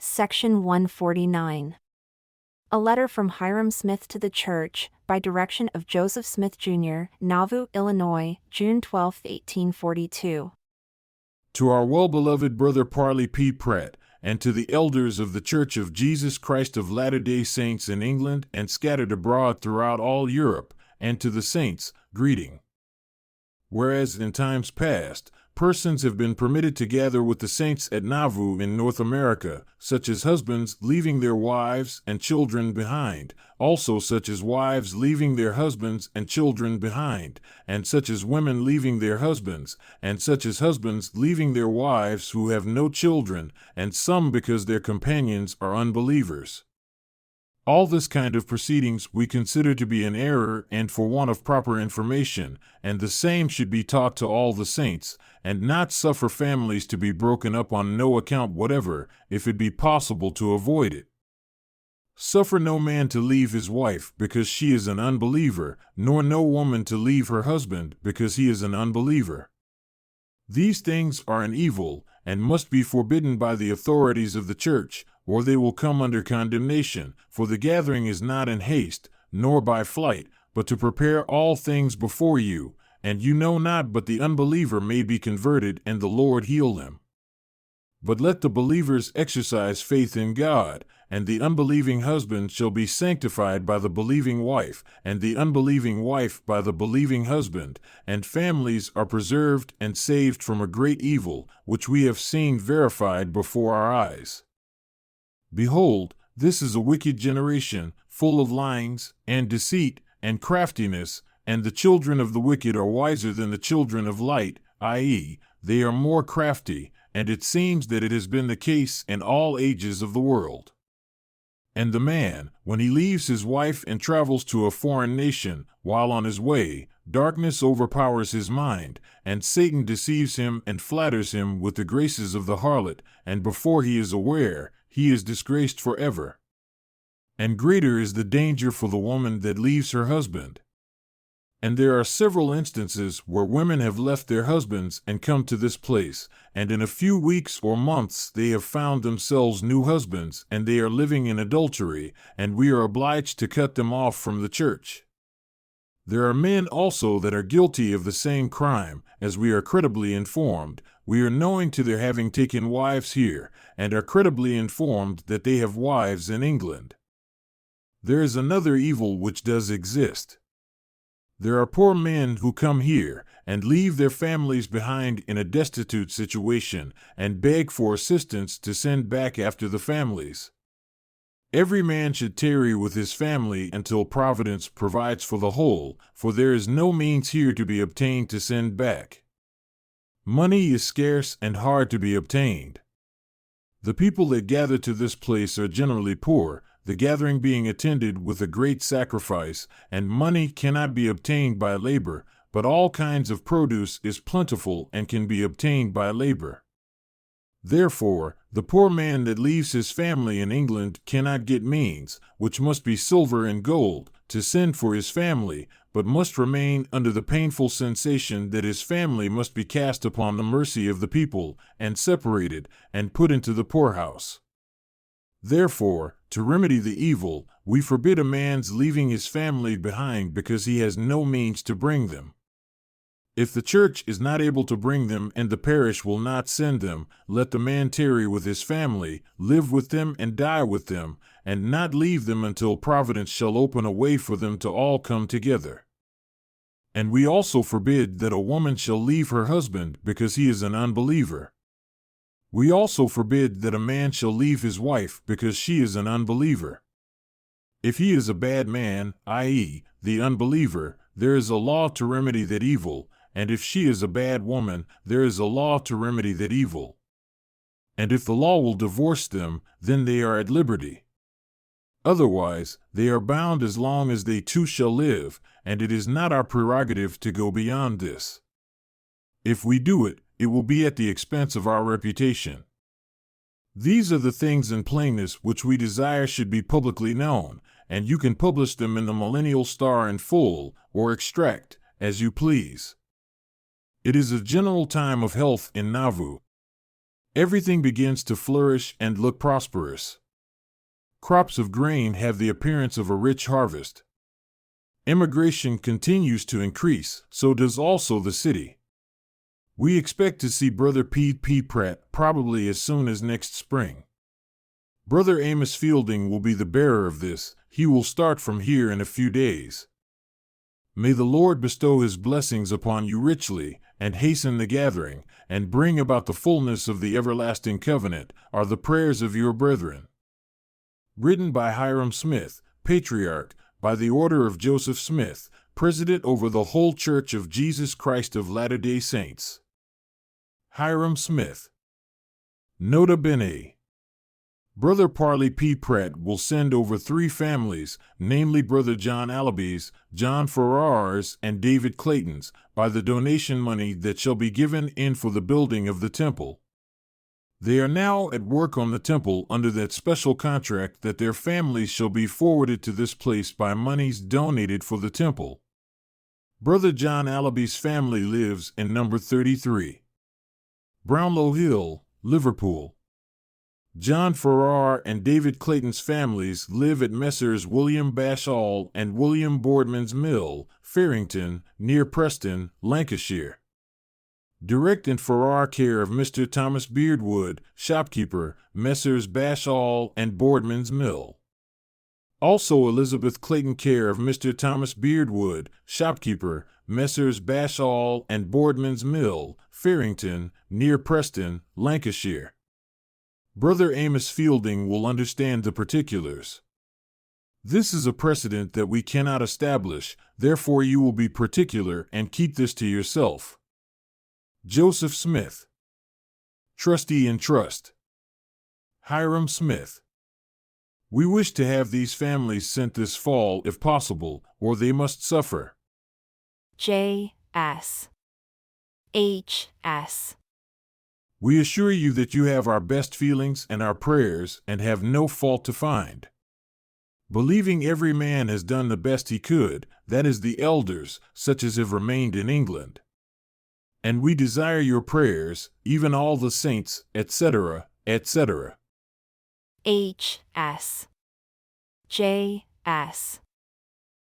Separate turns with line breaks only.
Section 149. A letter from Hyrum Smith to the Church, by direction of Joseph Smith, Jr., Nauvoo, Illinois, June 12, 1842.
To our well-beloved brother Parley P. Pratt, and to the elders of the Church of Jesus Christ of Latter-day Saints in England and scattered abroad throughout all Europe, and to the saints, greeting. Whereas in times past, persons have been permitted to gather with the saints at Nauvoo in North America, such as husbands leaving their wives and children behind, also such as wives leaving their husbands and children behind, and such as women leaving their husbands, and such as husbands leaving their wives who have no children, and some because their companions are unbelievers. All this kind of proceedings we consider to be an error and for want of proper information, and the same should be taught to all the saints, and not suffer families to be broken up on no account whatever, if it be possible to avoid it. Suffer no man to leave his wife because she is an unbeliever, nor no woman to leave her husband because he is an unbeliever. These things are an evil, and must be forbidden by the authorities of the church, or they will come under condemnation, for the gathering is not in haste, nor by flight, but to prepare all things before you, and you know not but the unbeliever may be converted and the Lord heal them. But let the believers exercise faith in God, and the unbelieving husband shall be sanctified by the believing wife, and the unbelieving wife by the believing husband, and families are preserved and saved from a great evil, which we have seen verified before our eyes. Behold, this is a wicked generation, full of lyings, and deceit, and craftiness, and the children of the wicked are wiser than the children of light, i.e., they are more crafty, and it seems that it has been the case in all ages of the world. And the man, when he leaves his wife and travels to a foreign nation, while on his way, darkness overpowers his mind, and Satan deceives him and flatters him with the graces of the harlot, and before he is aware, he is disgraced forever. And greater is the danger for the woman that leaves her husband. And there are several instances where women have left their husbands and come to this place, and in a few weeks or months they have found themselves new husbands, and they are living in adultery, and we are obliged to cut them off from the church. There are men also that are guilty of the same crime, as we are credibly informed. We are knowing to their having taken wives here, and are credibly informed that they have wives in England. There is another evil which does exist. There are poor men who come here, and leave their families behind in a destitute situation, and beg for assistance to send back after the families. Every man should tarry with his family until Providence provides for the whole, for there is no means here to be obtained to send back. Money is scarce and hard to be obtained. The people that gather to this place are generally poor, the gathering being attended with a great sacrifice, and money cannot be obtained by labor, but all kinds of produce is plentiful and can be obtained by labor. Therefore, the poor man that leaves his family in England cannot get means, which must be silver and gold, to send for his family, but must remain under the painful sensation that his family must be cast upon the mercy of the people, and separated, and put into the poorhouse. Therefore, to remedy the evil, we forbid a man's leaving his family behind because he has no means to bring them. If the church is not able to bring them and the parish will not send them, let the man tarry with his family, live with them and die with them, and not leave them until Providence shall open a way for them to all come together. And we also forbid that a woman shall leave her husband because he is an unbeliever. We also forbid that a man shall leave his wife because she is an unbeliever. If he is a bad man, i.e., the unbeliever, there is a law to remedy that evil, and if she is a bad woman, there is a law to remedy that evil. And if the law will divorce them, then they are at liberty. Otherwise, they are bound as long as they two shall live, and it is not our prerogative to go beyond this. If we do it, it will be at the expense of our reputation. These are the things in plainness which we desire should be publicly known, and you can publish them in the Millennial Star in full, or extract, as you please. It is a general time of health in Nauvoo. Everything begins to flourish and look prosperous. Crops of grain have the appearance of a rich harvest. Immigration continues to increase, so does also the city. We expect to see Brother P. Pratt probably as soon as next spring. Brother Amos Fielding will be the bearer of this. He will start from here in a few days. May the Lord bestow His blessings upon you richly, and hasten the gathering, and bring about the fullness of the everlasting covenant, are the prayers of your brethren. Written by Hyrum Smith, Patriarch, by the order of Joseph Smith, President over the whole Church of Jesus Christ of Latter-day Saints. Hyrum Smith. Nota bene. Brother Parley P. Pratt will send over 3 families, namely Brother John Allaby's, John Farrar's, and David Clayton's, by the donation money that shall be given in for the building of the temple. They are now at work on the temple under that special contract that their families shall be forwarded to this place by monies donated for the temple. Brother John Allaby's family lives in number 33. Brownlow Hill, Liverpool. John Farrar and David Clayton's families live at Messrs. William Bashall and William Boardman's Mill, Farrington, near Preston, Lancashire. Direct and Farrar care of Mr. Thomas Beardwood, shopkeeper, Messrs. Bashall and Boardman's Mill. Also Elizabeth Clayton care of Mr. Thomas Beardwood, shopkeeper, Messrs. Bashall and Boardman's Mill, Farrington, near Preston, Lancashire. Brother Amos Fielding will understand the particulars. This is a precedent that we cannot establish, therefore you will be particular and keep this to yourself. Joseph Smith. Trustee in Trust. Hyrum Smith. We wish to have these families sent this fall if possible, or they must suffer.
J.S. H.S.
We assure you that you have our best feelings and our prayers and have no fault to find. Believing every man has done the best he could, that is the elders, such as have remained in England. And we desire your prayers, even all the saints, etc., etc.
H.S. J.S.